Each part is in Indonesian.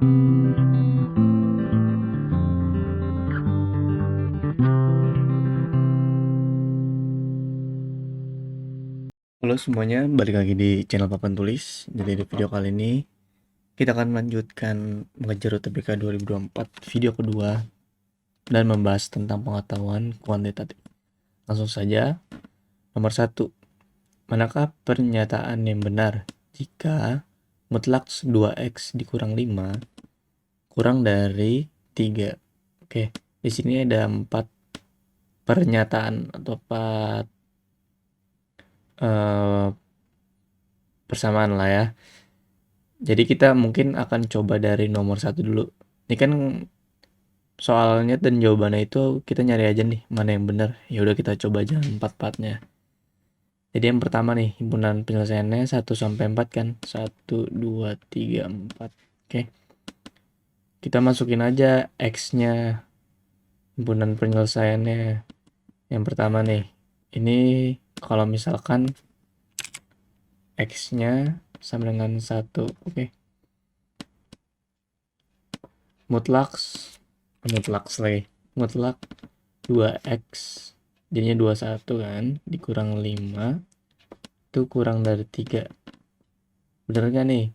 Halo semuanya, balik lagi di channel Papan Tulis. Jadi di video kali ini kita akan melanjutkan mengejar UTBK 2024 video kedua dan membahas tentang pengetahuan kuantitatif. Langsung saja, nomor 1. Manakah pernyataan yang benar jika mutlak 2x dikurang 5 kurang dari 3? Oke, di sini ada 4 pernyataan atau 4 persamaan lah ya. Jadi kita mungkin akan coba dari nomor 1 dulu. Ini kan soalnya dan jawabannya itu kita nyari aja nih mana yang benar. Ya udah kita coba aja 4-4-nya. Jadi yang pertama nih, himpunan penyelesaiannya 1 sampai 4 kan. 1 2 3 4. Oke. Kita masukin aja X-nya himpunan penyelesaiannya. Yang pertama nih. Ini kalau misalkan X-nya sama dengan 1. Oke. Mutlak mutlak 2x jadinya 21 kan dikurang 5 itu kurang dari 3. Bener gak nih?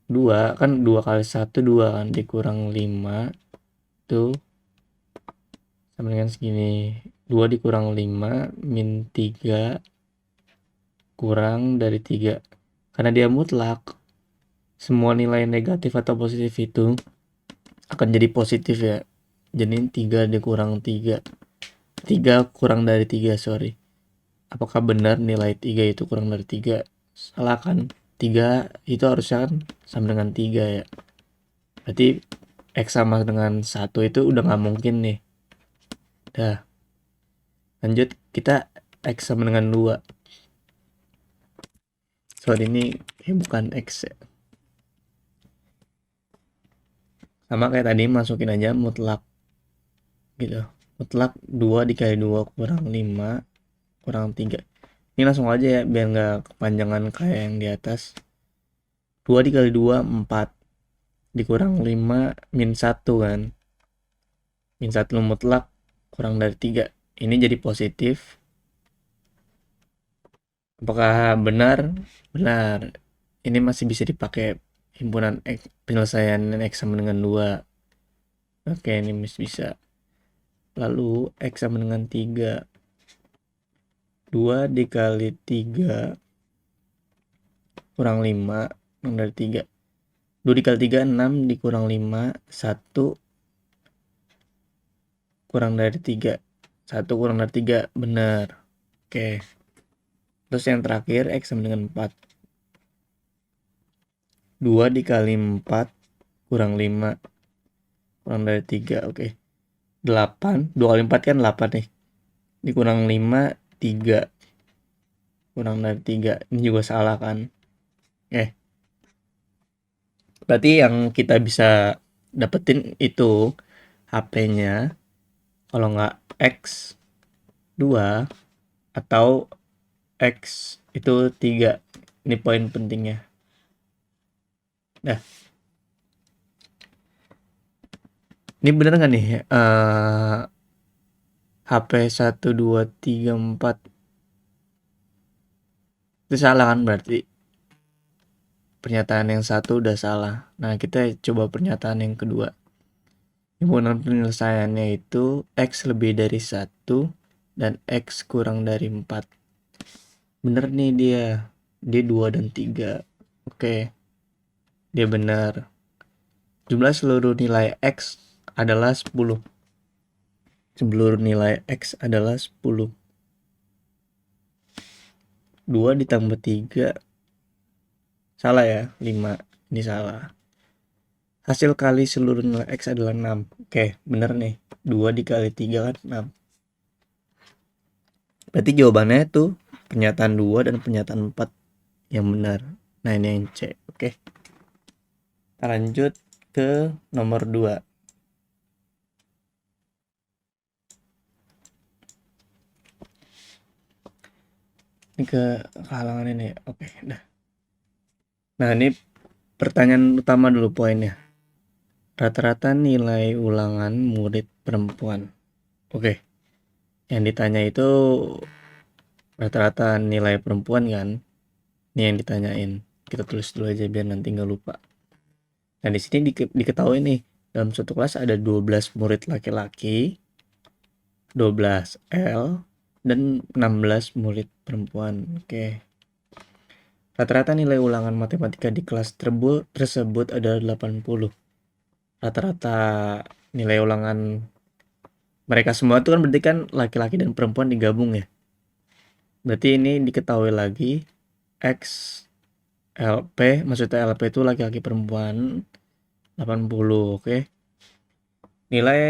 2 kan 2 kali 1 2 kan dikurang 5 itu sama dengan segini. 2 dikurang 5 min 3 kurang dari 3. Karena dia mutlak, semua nilai negatif atau positif itu akan jadi positif ya. Jadi 3 dikurang 3 kurang dari 3, sorry. Apakah benar nilai 3 itu kurang dari 3? Salah kan? 3 itu harusnya kan sama dengan 3 ya. Berarti X sama dengan 1 itu udah nggak mungkin nih. Dah. Lanjut, kita X sama dengan 2. Sorry, ini bukan X ya. Sama kayak tadi, masukin aja mutlak. Gitu. Mutlak 2 dikali 2 kurang 5 kurang 3. Ini langsung aja ya, biar nggak kepanjangan kayak yang di atas. 2 dikali 2, 4. Dikurang 5, min 1 kan. Min 1 mutlak, kurang dari 3. Ini jadi positif. Apakah benar? Benar. Ini masih bisa dipakai himpunan penyelesaian X sama dengan 2. Oke, ini masih bisa. Lalu X sama dengan 3. 2 dikali 3 kurang 5 kurang dari 3. 2 dikali 3 6 dikurang 5 1 kurang dari 3. 1 kurang dari 3 benar. Oke. Terus yang terakhir X sama dengan 4. 2 dikali 4 kurang 5 kurang dari 3. Oke. 8. 2 kali 4 kan 8 nih. Dikurang 5 3 kurang dari 3. Ini juga salah kan. Berarti yang kita bisa dapetin itu HP-nya kalau nggak X 2 atau X itu 3. Ini poin pentingnya. Nah, ini bener nggak nih? HP 1 2 3 4 itu salah kan berarti? Pernyataan yang satu udah salah. Nah, kita coba pernyataan yang kedua. Himpunan penyelesaiannya itu X lebih dari 1 dan X kurang dari 4. Bener nih dia. Dia 2 dan 3. Oke. Dia benar. Jumlah seluruh nilai X adalah 10. Seluruh nilai X adalah 10. 2 ditambah 3. Salah ya, 5. Ini salah. Hasil kali seluruh nilai X adalah 6. Oke, bener nih. 2 dikali 3 kan 6. Berarti jawabannya itu pernyataan 2 dan pernyataan 4 yang benar. Nah, ini yang C. Oke. Kita lanjut ke nomor 2. Ini ke halangan ini. Oke, dah. Nah, ini pertanyaan utama dulu poinnya. Rata-rata nilai ulangan murid perempuan. Oke. Yang ditanya itu rata-rata nilai perempuan kan? Ini yang ditanyain. Kita tulis dulu aja biar nanti nggak lupa. Nah, di sini diketahui nih, dalam satu kelas ada 12 murid laki-laki, 12 L, dan 16 murid perempuan. Oke. Rata-rata nilai ulangan matematika di kelas tersebut adalah 80. Rata-rata nilai ulangan mereka semua itu kan berarti kan laki-laki dan perempuan digabung ya. Berarti ini diketahui lagi X LP, maksudnya LP itu laki-laki perempuan 80, oke. Nilai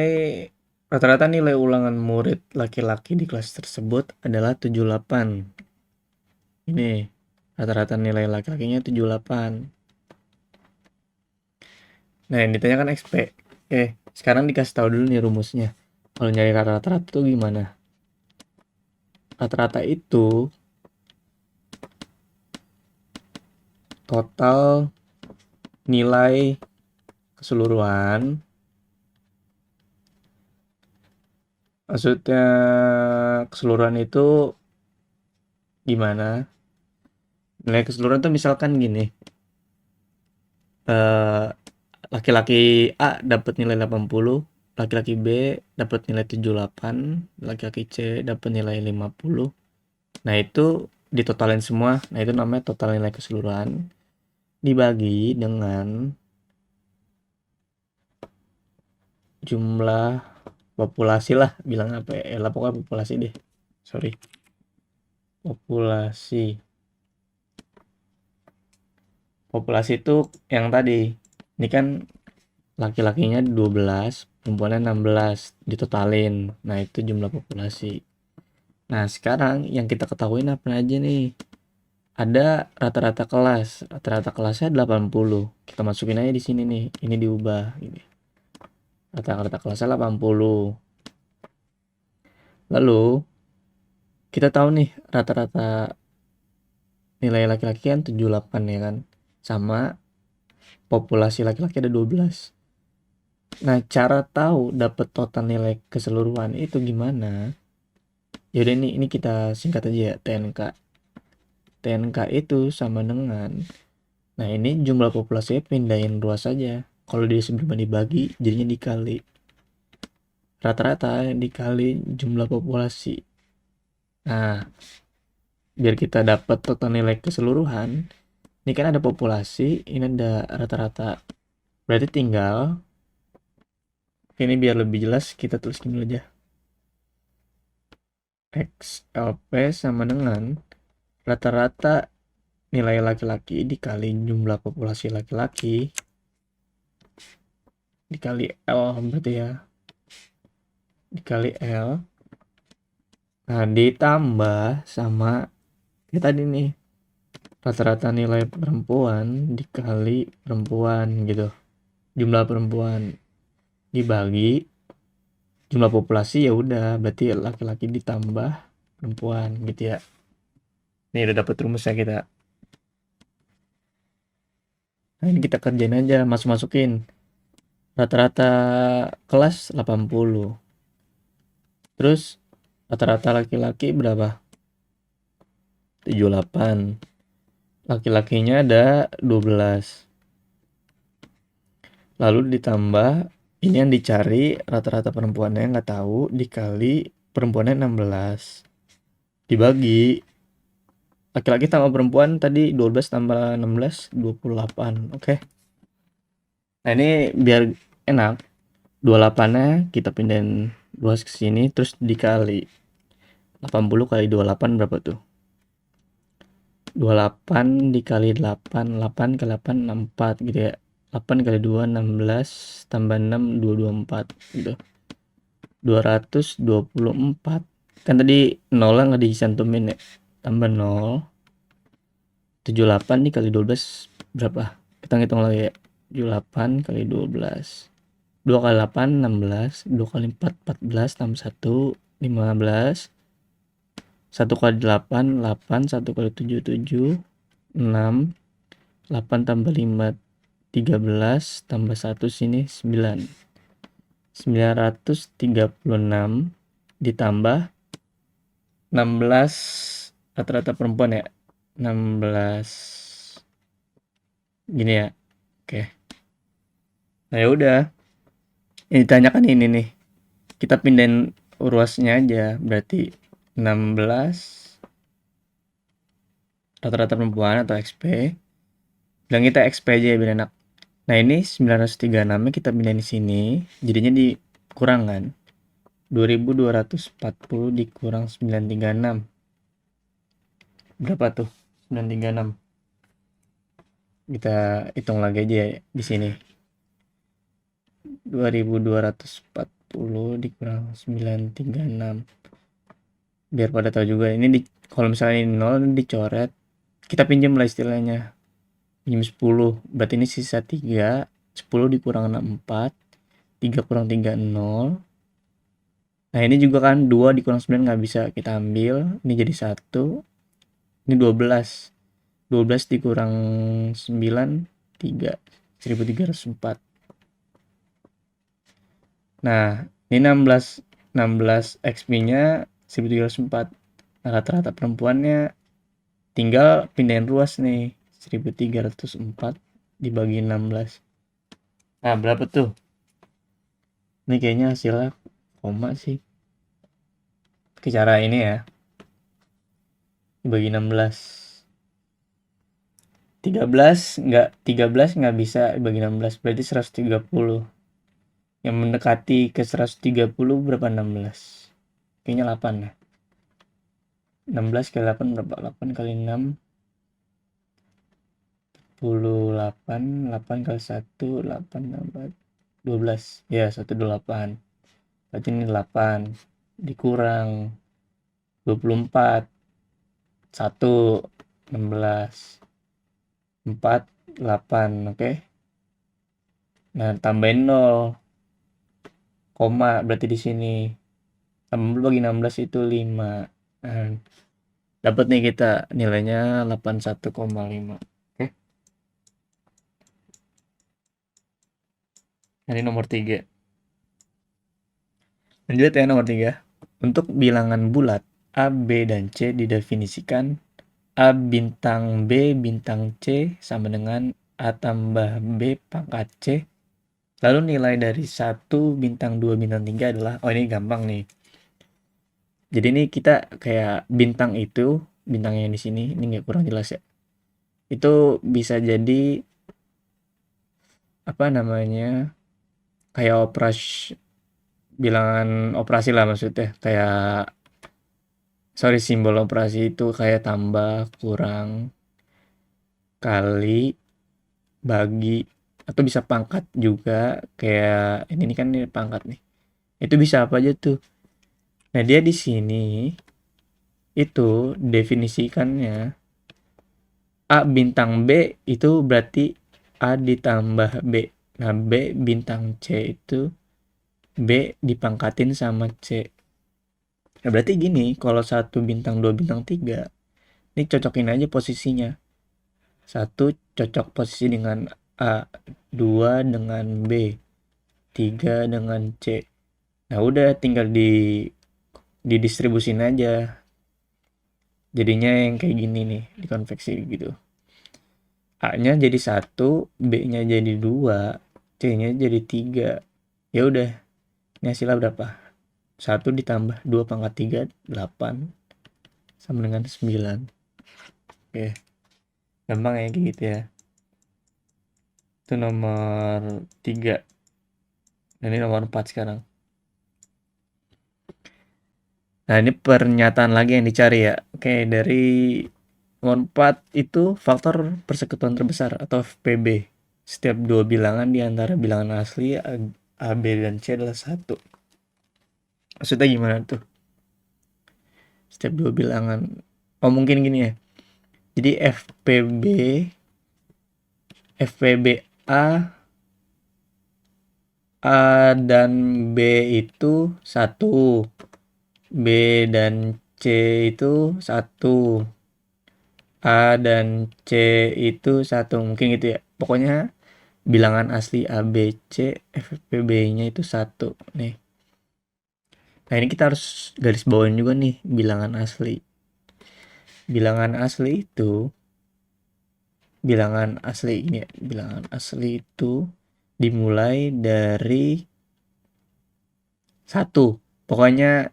rata-rata nilai ulangan murid laki-laki di kelas tersebut adalah 78. Ini rata-rata nilai laki-lakinya 78. Nah, yang ditanyakan XP. Oke, sekarang dikasih tahu dulu nih rumusnya. Kalau nyari rata-rata itu gimana? Rata-rata itu total nilai keseluruhan. Maksudnya keseluruhan itu gimana? Nilai keseluruhan tuh misalkan gini. Laki-laki A dapat nilai 80, laki-laki B dapat nilai 78, laki-laki C dapat nilai 50. Nah, itu ditotalin semua. Nah, itu namanya total nilai keseluruhan dibagi dengan jumlah populasi lah, bilang apa ya, lah pokoknya populasi deh, sorry, populasi itu yang tadi, ini kan laki-lakinya 12, perempuannya 16, ditotalin, nah itu jumlah populasi. Nah, sekarang yang kita ketahui apa aja nih, ada rata-rata kelas, rata-rata kelasnya 80, kita masukin aja di sini nih, ini diubah gini, rata-rata kelasnya 80. Lalu kita tahu nih rata-rata nilai laki-laki kan 78 ya kan, sama populasi laki-laki ada 12. Nah, cara tahu dapat total nilai keseluruhan itu gimana? Yaudah, ini kita singkat aja ya, TNK. TNK itu sama dengan, nah ini jumlah populasinya pindahin ruas saja. Kalau dia sebelumnya dibagi, jadinya dikali. Rata-rata dikali jumlah populasi. Nah, biar kita dapat total nilai keseluruhan, ini kan ada populasi, ini ada rata-rata. Berarti tinggal, ini biar lebih jelas kita tulis gini aja. XLP sama dengan rata-rata nilai laki-laki dikali jumlah populasi laki-laki dikali L, berarti ya, dikali L. Nah, ditambah sama kita tadi nih, rata-rata nilai perempuan dikali perempuan gitu, jumlah perempuan dibagi jumlah populasi, ya udah berarti laki-laki ditambah perempuan gitu ya. Ini udah dapet rumusnya kita. Nah, ini kita kerjain aja, masukin rata-rata kelas 80, terus rata-rata laki-laki berapa? 78, laki-lakinya ada 12, lalu ditambah ini yang dicari rata-rata perempuannya nggak tahu, dikali perempuannya 16, dibagi laki-laki tambah perempuan tadi 12 tambah 16 28. Oke. Nah, ini biar enak, 28-nya kita pindahin luas ke sini terus dikali 80 kali 28 berapa tuh? 28 dikali 8, 8 kali 8 64 gitu ya. 8 kali 2 16 tambah 6 224 gitu. 224. Kan tadi nolnya nggak dicantumin ya. Tambah 0. 78 dikali 12 berapa? Kita ngitung lagi ya. 78 kali 12. 2 kali 8 16, 2 kali 4 14 tambah 1 15. 1 kali 8 8, 1 kali 7 7, 6, 8 tambah 5 13 tambah 1 sini 9. 936 ditambah 16 rata-rata perempuan ya. 16 gini ya. Oke. Nah ya udah. Ini ditanyakan ini nih. Kita pindahin ruasnya aja. Berarti 16 rata-rata perempuan atau XP. Bilang kita XP aja ya biar enak. Nah ini 936 nya kita pindahin di sini. Jadinya dikurang kan. 2240 dikurang 936. Berapa tuh? 936. Kita hitung lagi aja ya di sini. 2240 dikurang 936. Biar pada tahu juga ini kalau misalnya ini 0 ini dicoret. Kita pinjam lah istilahnya. Pinjam 10. Berarti ini sisa 3. 10 dikurang 64. 3 kurang 3 0. Nah ini juga kan 2 dikurang 9 nggak bisa kita ambil. Ini jadi 1. Ini 12. 12 dikurang 9 3. 1304. Nah, ini 16 XP-nya 1304. Nah, rata-rata perempuannya tinggal pindahin ruas nih. 1304 dibagi 16. Nah, berapa tuh? Ini kayaknya hasilnya koma sih. Ke cara ini ya. Dibagi 16. 13 nggak bisa dibagi 16, berarti 130. Yang mendekati ke 130 berapa 16? Kayaknya 8 ya. 16 kali 8 berapa? 8 kali 6 8 8 kali 1 8 tambah 12 ya 128. Berarti ini 8 dikurang 24 1 16 4 8. Oke. Nah, tambahin 0 koma berarti di sini. 60 bagi 16 itu 5. Nah, dapat nih kita nilainya 81,5. Oke. Ini nomor 3. Lanjut ya nomor 3. Untuk bilangan bulat A, B, dan C didefinisikan A bintang B bintang C sama dengan A tambah B pangkat C. Lalu nilai dari 1 bintang 2 bintang 3 adalah, oh ini gampang nih. Jadi ini kita kayak bintang itu, bintang yang di sini, ini nggak kurang jelas ya. Itu bisa jadi apa namanya? Kayak bilangan operasi lah maksudnya. Kayak simbol operasi itu kayak tambah, kurang, kali, bagi, atau bisa pangkat juga kayak ini kan ini pangkat nih. Itu bisa apa aja tuh. Nah, dia di sini itu definisikannya A bintang B itu berarti A ditambah B. Nah, B bintang C itu B dipangkatin sama C. Nah, berarti gini, kalau 1 bintang 2 bintang 3 ini cocokin aja posisinya. 1 cocok posisi dengan A, 2 dengan B, 3 dengan C. Nah udah tinggal didistribusin aja. Jadinya yang kayak gini nih, dikonveksi gitu. A-nya jadi 1, B-nya jadi 2, C-nya jadi 3. Ya udah, ini hasilnya berapa? 1 ditambah 2 pangkat 3, 8. Sama dengan 9. Oke. Gampang ya kayak gitu ya. Itu nomor 3. Dan ini nomor 4 sekarang. Nah, ini pernyataan lagi yang dicari ya. Oke, dari nomor 4 itu faktor persekutuan terbesar atau FPB. Setiap dua bilangan di antara bilangan asli A, B, dan C adalah 1. Maksudnya gimana tuh? Setiap dua bilangan. Oh, mungkin gini ya. Jadi FPB A, A dan B itu 1. B dan C itu 1. A dan C itu 1. Mungkin gitu ya. Pokoknya bilangan asli A, B, C, FPB-nya itu 1 nih. Nah, ini kita harus garis bawain juga nih bilangan asli. Bilangan asli itu bilangan asli itu dimulai dari 1. Pokoknya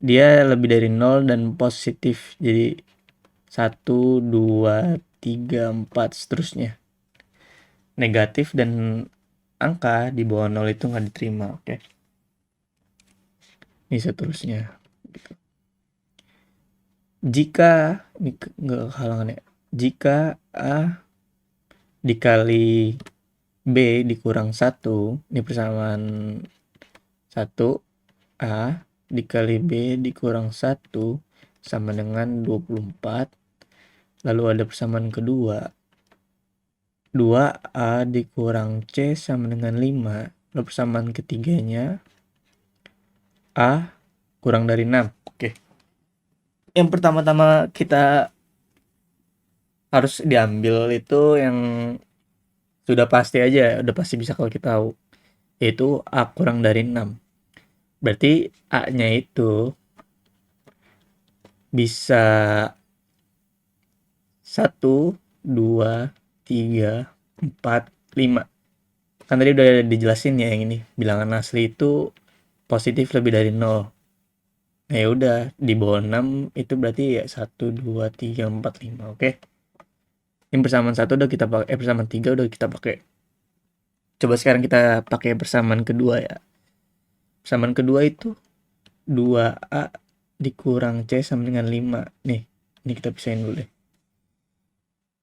dia lebih dari 0 dan positif. Jadi 1, 2, 3, 4 seterusnya. Negatif dan angka di bawah 0 itu nggak diterima. Oke. Ini seterusnya. Jika ini nggak halangan ya. Jika A dikali B dikurang 1, ini persamaan 1, A dikali B dikurang 1 sama dengan 24. Lalu ada persamaan kedua, 2A dikurang C sama dengan 5. Lalu persamaan ketiganya, A kurang dari 6. Oke. Yang pertama-tama kita harus diambil itu yang sudah pasti aja, udah pasti bisa kalau kita tahu, yaitu A kurang dari 6. Berarti A-nya itu bisa 1, 2, 3, 4, 5. Kan tadi udah dijelasin ya yang ini. Bilangan asli itu positif lebih dari 0. Nah, ya udah di bawah 6 itu berarti ya 1, 2, 3, 4, 5. Oke. Ini persamaan 1 udah kita pakai, persamaan 3 udah kita pakai. Coba sekarang kita pakai persamaan kedua ya. Persamaan kedua itu 2A dikurang C sama dengan 5. Nih, ini kita pisahin dulu deh.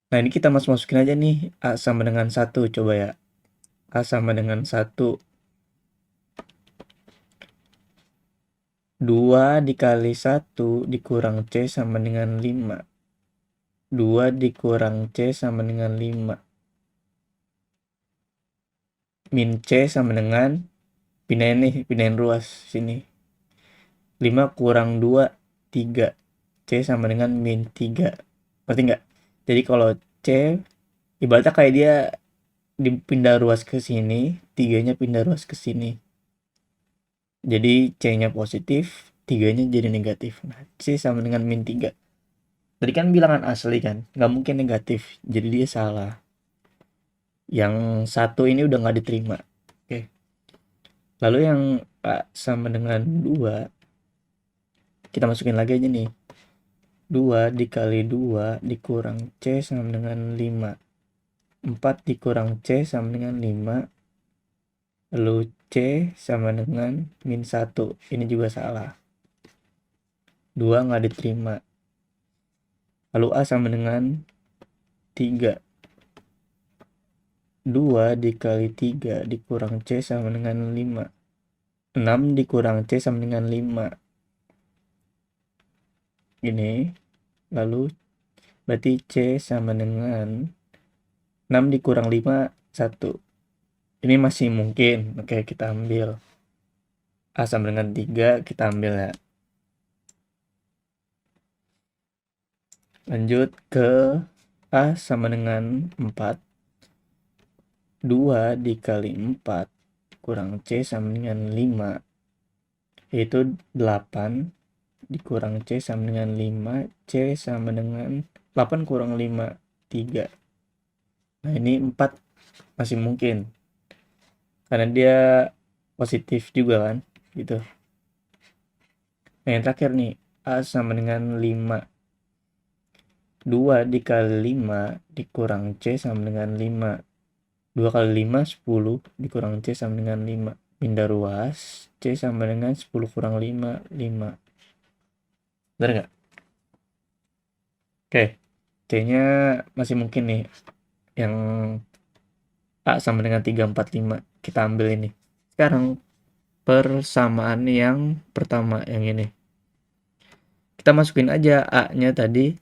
Nah, ini kita masukin aja nih. A sama dengan 1, coba ya. A sama dengan 1. 2 dikali 1 dikurang C sama dengan 5. 2 dikurang C sama dengan 5. Min C sama dengan, pindahin ruas sini. 5 kurang 2, 3. C sama dengan min 3. Ngerti nggak? Jadi kalau C, ibaratnya kayak dia dipindah ruas ke sini, 3-nya pindah ruas ke sini. Jadi C-nya positif, 3-nya jadi negatif. Nah, C sama dengan min 3. Tadi kan bilangan asli kan, nggak mungkin negatif. Jadi dia salah. Yang 1 ini udah nggak diterima. Oke. Lalu yang A sama dengan 2, kita masukin lagi aja nih. 2 dikali 2 dikurang C sama dengan 5. 4 dikurang C sama dengan 5. Lalu C sama dengan min 1. Ini juga salah. 2 nggak diterima. Lalu A sama dengan 3. 2 dikali 3 dikurang C sama dengan 5. 6 dikurang C sama dengan 5. Ini. Lalu berarti C sama dengan 6 dikurang 5, 1. Ini masih mungkin. Oke, kita ambil. A sama dengan 3, kita ambil ya. Lanjut ke A sama dengan 4. 2 dikali 4 kurang C sama dengan 5. Yaitu 8 dikurang C sama dengan 5. C sama dengan 8 kurang 5, 3. Nah, ini 4 masih mungkin. Karena dia positif juga kan. Gitu. Nah, yang terakhir nih. A sama dengan 5. 2 dikali 5 dikurang C sama dengan 5. 2 kali 5, 10 dikurang C sama dengan 5. Pindah ruas, C sama dengan 10 kurang 5, 5. Benar nggak? Oke, C-nya masih mungkin nih. Yang A sama dengan 3, 4, 5. Kita ambil ini. Sekarang persamaan yang pertama, yang ini. Kita masukin aja A-nya tadi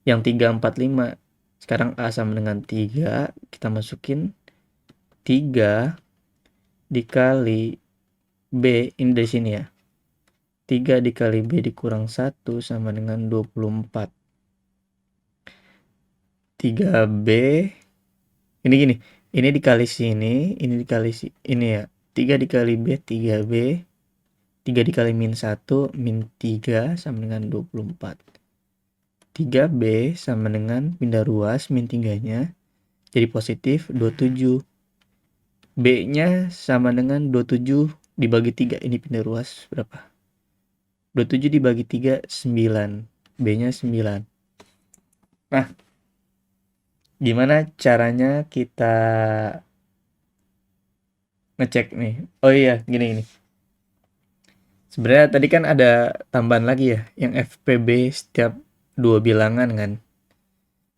yang 3, 4, 5. Sekarang A sama dengan 3. Kita masukin 3 dikali B, ini dari sini ya. 3 dikali B dikurang 1 sama dengan 24. 3B Ini gini, ini dikali sini, ini dikali ini ya. 3 dikali B, 3B. 3 dikali min 1, min 3 sama dengan 24. 3B sama dengan pindah ruas, min 3-nya. Jadi positif 27. B-nya sama dengan 27 dibagi 3. Ini pindah ruas berapa? 27 dibagi 3, 9. B-nya 9. Nah, gimana caranya kita ngecek nih? Oh iya, gini. Sebenarnya tadi kan ada tambahan lagi ya, yang FPB setiap dua bilangan kan.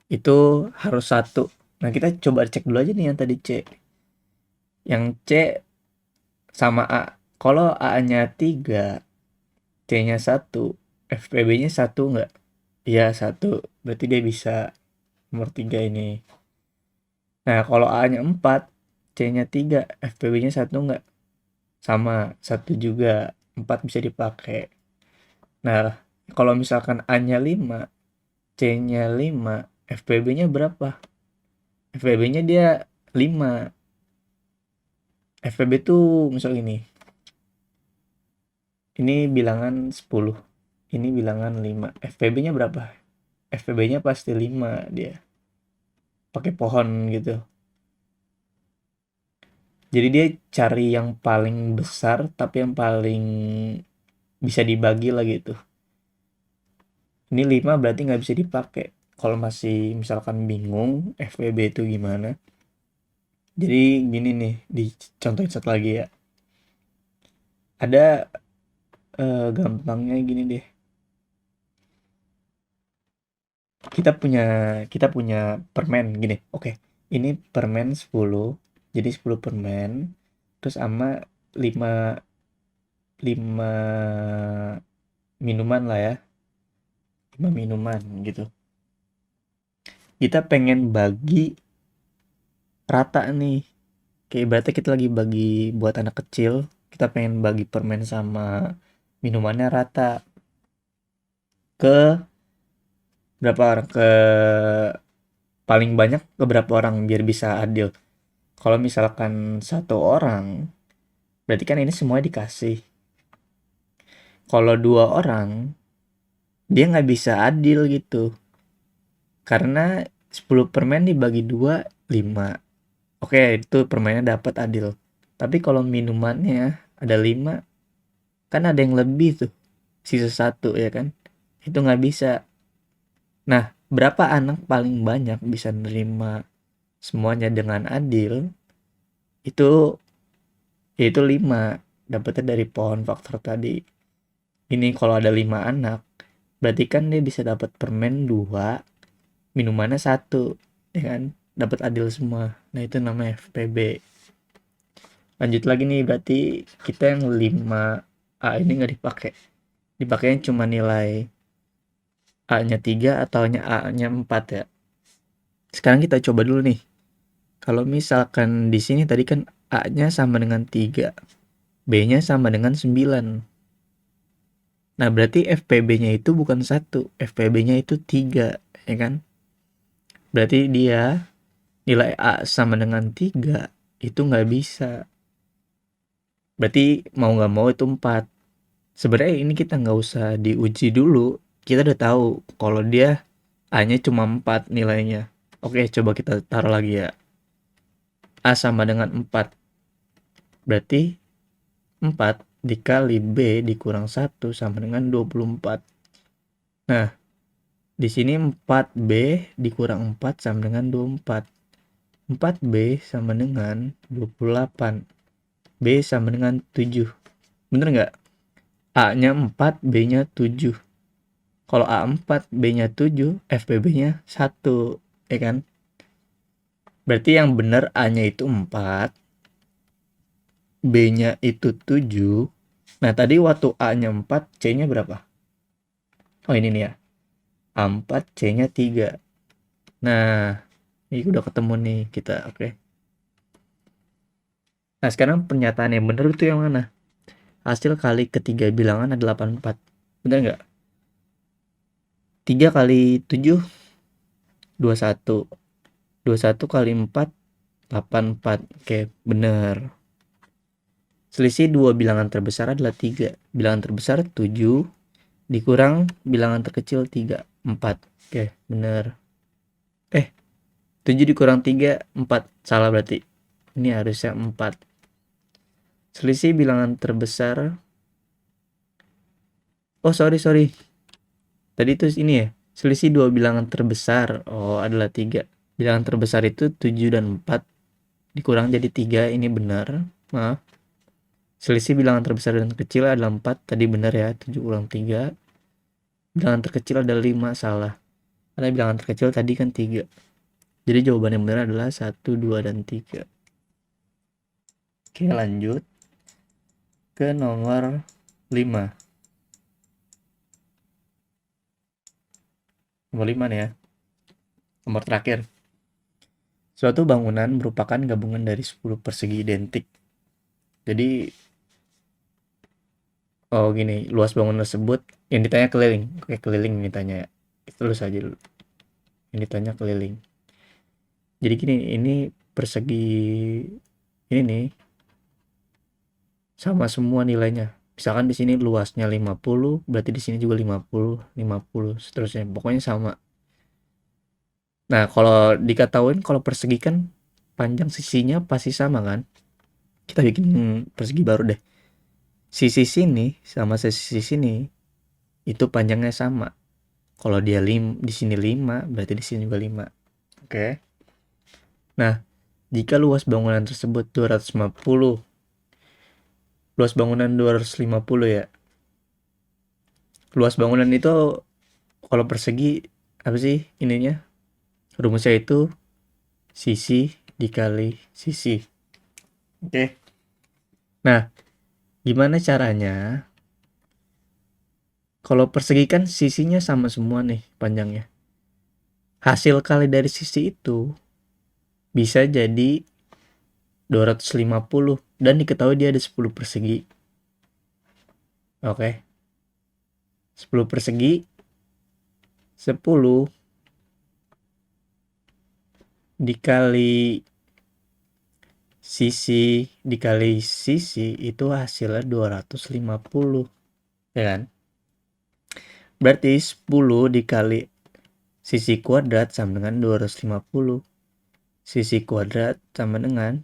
Itu harus satu. Nah, kita coba cek dulu aja nih yang tadi C. Yang C sama A. Kalau A-nya 3, C-nya 1, FPB-nya 1 enggak? Iya, 1. Berarti dia bisa nomor 3 ini. Nah, kalau A-nya 4, C-nya 3, FPB-nya 1 enggak? Sama, 1 juga. 4 bisa dipakai. Nah, kalau misalkan A-nya 5, C-nya 5, FPB-nya berapa? FPB-nya dia 5. FPB tuh misal ini. Ini bilangan 10. Ini bilangan 5. FPB-nya berapa? FPB-nya pasti 5 dia. Pakai pohon gitu. Jadi dia cari yang paling besar tapi yang paling bisa dibagi lah gitu. Ini 5 berarti nggak bisa dipakai. Kalau masih misalkan bingung FPB itu gimana. Jadi gini nih, dicontohin satu lagi ya. Ada gampangnya gini deh. Kita punya permen gini. Oke. Ini permen 10. Jadi 10 permen terus sama 5 5 minuman lah ya. 5 minuman gitu. Kita pengen bagi rata nih. Kayak ibaratnya kita lagi bagi buat anak kecil, kita pengen bagi permen sama minumannya rata ke berapa orang? Ke paling banyak ke berapa orang biar bisa adil. Kalau misalkan satu orang, berarti kan ini semua dikasih. Kalau 2 orang, dia nggak bisa adil gitu. Karena 10 permen dibagi 2, 5. Oke, itu permennya dapat adil. Tapi kalau minumannya ada 5, kan ada yang lebih tuh. Sisa 1 ya kan. Itu nggak bisa. Nah, berapa anak paling banyak bisa nerima semuanya dengan adil? Itu yaitu 5. Dapatnya dari pohon faktor tadi. Ini kalau ada 5 anak, berarti kan dia bisa dapat permen 2, minumannya 1, ya kan? Dapat adil semua. Nah, itu namanya FPB. Lanjut lagi nih, berarti kita yang 5A ini nggak dipakai. Dipakainya cuma nilai A-nya 3 atau A-nya 4 ya. Sekarang kita coba dulu nih. Kalau misalkan di sini tadi kan A-nya sama dengan 3, B-nya sama dengan 9. Nah, berarti FPB-nya itu bukan 1, FPB-nya itu 3, ya kan? Berarti dia nilai A sama dengan 3, itu nggak bisa. Berarti mau nggak mau itu 4. Sebenarnya ini kita nggak usah diuji dulu. Kita udah tahu kalau dia A-nya cuma 4 nilainya. Oke, coba kita taruh lagi ya. A sama dengan 4. Berarti 4 dikali B dikurang 1 sama dengan 24. Nah, di sini 4B dikurang 4 sama dengan 24. 4B sama dengan 28. B sama dengan 7. Bener nggak? A-nya 4, B-nya 7. Kalau A4, B-nya 7, FPB-nya 1. Ya kan? Berarti yang benar A-nya itu 4, B-nya itu 7. Nah, tadi waktu A-nya 4, C-nya berapa? Oh, ini nih ya. A4, C-nya 3. Nah, ini udah ketemu nih kita. Oke. Nah, sekarang pernyataan yang benar itu yang mana? Hasil kali ketiga bilangan adalah 84. Benar nggak? 3 kali 7, 21. 21 kali 4, 84. Oke, bener. Selisih dua bilangan terbesar adalah 3. Bilangan terbesar 7 dikurang bilangan terkecil 3, 4. Oke, bener. 7 dikurang 3, 4. Salah berarti. Ini harusnya 4. Selisih bilangan terbesar. Oh, sorry. Tadi itu ini ya. Selisih dua bilangan terbesar. Oh, adalah 3. Bilangan terbesar itu 7 dan 4. Dikurang jadi 3. Ini benar. Maaf. Selisih bilangan terbesar dan kecil adalah 4. Tadi benar ya. 7 kurang 3. Bilangan terkecil adalah 5. Salah. Karena bilangan terkecil tadi kan 3. Jadi jawaban yang benar adalah 1, 2, dan 3. Oke, lanjut ke nomor 5. Nomor 5 nih ya. Nomor terakhir. Suatu bangunan merupakan gabungan dari 10 persegi identik. Jadi, gini, luas bangunan tersebut yang ditanya keliling. Oke, keliling yang ditanya ya. Terus aja dulu. Yang ditanya keliling. Jadi gini, ini persegi ini nih sama semua nilainya. Misalkan di sini luasnya 50, berarti di sini juga 50, 50, seterusnya. Pokoknya sama. Nah, kalau diketahuin kalau persegi kan panjang sisinya pasti sama kan? Kita bikin persegi baru deh. Sisi sini sama sisi sini itu panjangnya sama. Kalau dia di sini 5, berarti di sini juga 5. Oke. Nah, jika luas bangunan tersebut 250, luas bangunan 250 ya. Luas bangunan itu kalau persegi apa sih ininya? Rumusnya itu sisi dikali sisi. Oke. Nah, gimana caranya? Kalau persegi kan sisinya sama semua nih panjangnya. Hasil kali dari sisi itu bisa jadi 250 dan diketahui dia ada 10 persegi. Oke. 10 persegi 10 dikali sisi itu hasilnya 250, ya kan? Berarti 10 dikali sisi kuadrat sama dengan 250. Sisi kuadrat sama dengan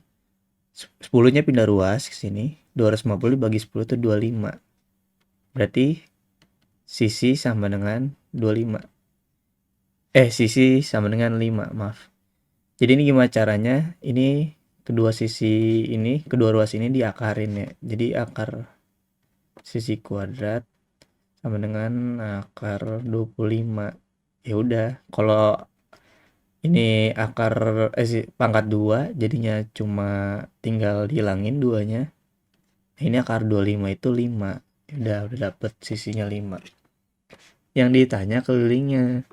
10-nya pindah ruas ke sini. 250 dibagi 10 itu 25. Berarti sisi sama dengan 25. Sisi sama dengan 5, maaf. Jadi ini gimana caranya? Ini kedua ruas ini diakarin ya. Jadi akar sisi kuadrat sama dengan akar 25. Ya udah, kalau ini akar pangkat 2 jadinya cuma tinggal dihilangin 2-nya. Nah, ini akar 25 itu 5. Ya udah dapet sisinya 5. Yang ditanya kelilingnya.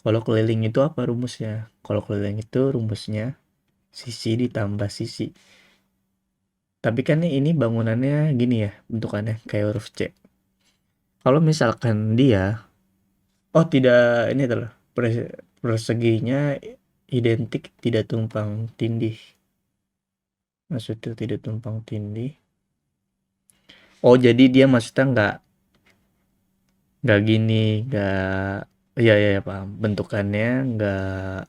Kalau keliling itu apa rumusnya? Kalau keliling itu rumusnya sisi ditambah sisi. Tapi kan ini bangunannya gini ya, bentukannya kayak huruf C. Kalau misalkan dia tidak, ini adalah perseginya identik tidak tumpang tindih. Maksudnya tidak tumpang tindih. Jadi dia maksudnya nggak gini, ya paham. Bentukannya nggak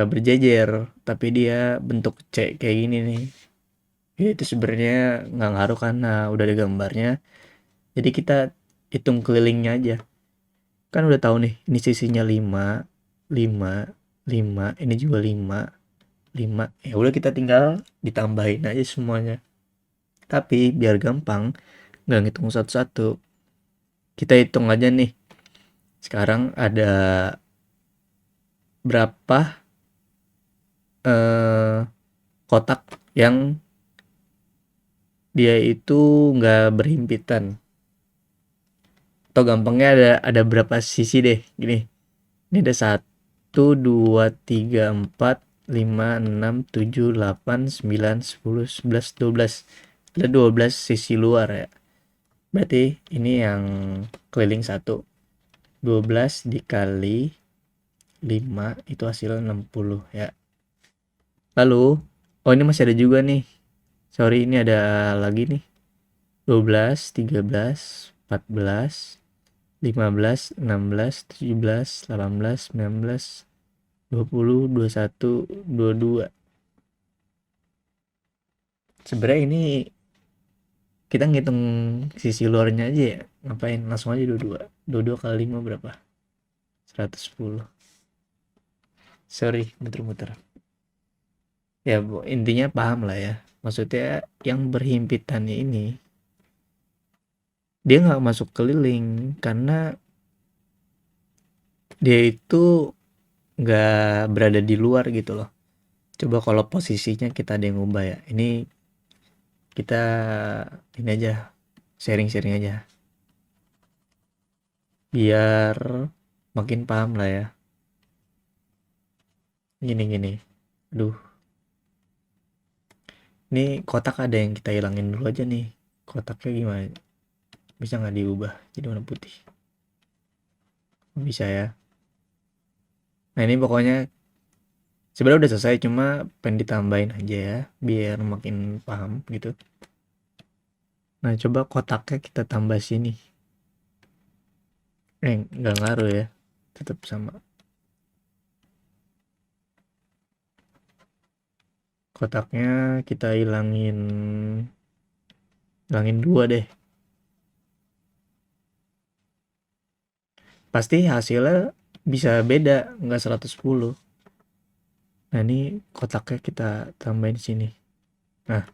berjejer, tapi dia bentuk C kayak gini nih. Ya, itu sebenarnya nggak ngaruh karena udah ada gambarnya. Jadi kita hitung kelilingnya aja. Kan udah tahu nih, ini sisinya 5, 5, 5, ini juga 5, 5. Ya udah kita tinggal ditambahin aja semuanya. Tapi biar gampang, nggak ngitung satu-satu. Kita hitung aja nih. Sekarang ada berapa kotak yang dia itu nggak berhimpitan. Atau gampangnya ada berapa sisi deh, gini. Ini ada 1, 2, 3, 4, 5, 6, 7, 8, 9, 10, 11, 12. Ada 12 sisi luar ya. Berarti ini yang keliling 1. 12 dikali 5 itu hasilnya 60 ya. Lalu, oh ini masih ada juga nih. Sorry, ini ada lagi nih. 12, 13, 14, 15, 16, 17, 18, 19, 20, 21, 22. Sebenarnya ini kita ngitung sisi luarnya aja ya. Ngapain? Langsung aja 22. 22 kali 5 berapa? 110. Sorry, muter-muter. Ya, Bu, intinya paham lah ya. Maksudnya yang berhimpitan ini dia nggak masuk keliling karena dia itu nggak berada di luar gitu loh. Coba kalau posisinya kita ada yang ubah ya. Ini kita ini aja sharing-sharing aja biar makin paham lah ya. Gini. Aduh, ini kotak ada yang kita hilangin dulu aja nih. Kotaknya gimana? Bisa nggak diubah jadi warna putih? Bisa ya. Nah ini pokoknya sebenarnya udah selesai, cuma pengen ditambahin aja ya biar makin paham gitu. Nah coba kotaknya kita tambah sini. Nggak ngaruh ya, tetap sama. Kotaknya kita hilangin dua deh. Pasti hasilnya bisa beda, nggak 110. Nah ini kotaknya kita tambahin sini. Nah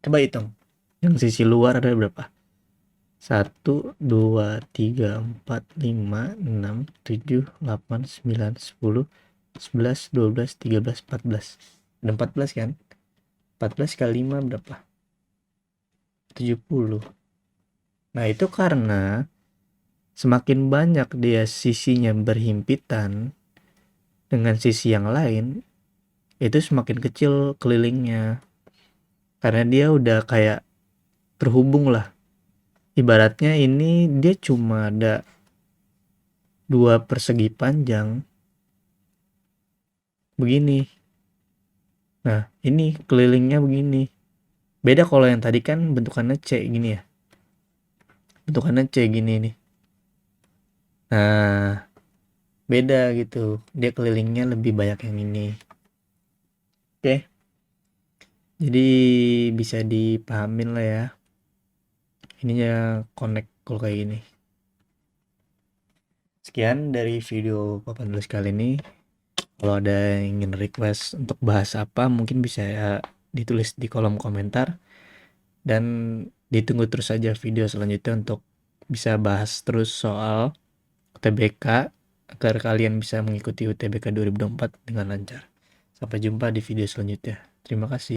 coba hitung yang sisi luar ada berapa? 1, 2, 3, 4, 5, 6, 7, 8, 9, 10, 11, 12, 13, 14. Ada 14 kan? 14 kali 5 berapa? 70. Nah itu karena semakin banyak dia sisinya berhimpitan dengan sisi yang lain, itu semakin kecil kelilingnya. Karena dia udah kayak terhubung lah. Ibaratnya ini dia cuma ada dua persegi panjang begini. Nah ini kelilingnya begini. Beda kalau yang tadi kan bentukannya C gini ya. Bentukannya C gini nih. Nah beda gitu. Dia kelilingnya lebih banyak yang ini. Oke. Jadi bisa dipahamin lah ya. Ininya connect kalau kayak gini. Sekian dari video papan tulis kali ini. Kalau ada yang ingin request untuk bahas apa, mungkin bisa ya ditulis di kolom komentar. Dan ditunggu terus aja video selanjutnya untuk bisa bahas terus soal UTBK agar kalian bisa mengikuti UTBK 2024 dengan lancar. Sampai jumpa di video selanjutnya. Terima kasih.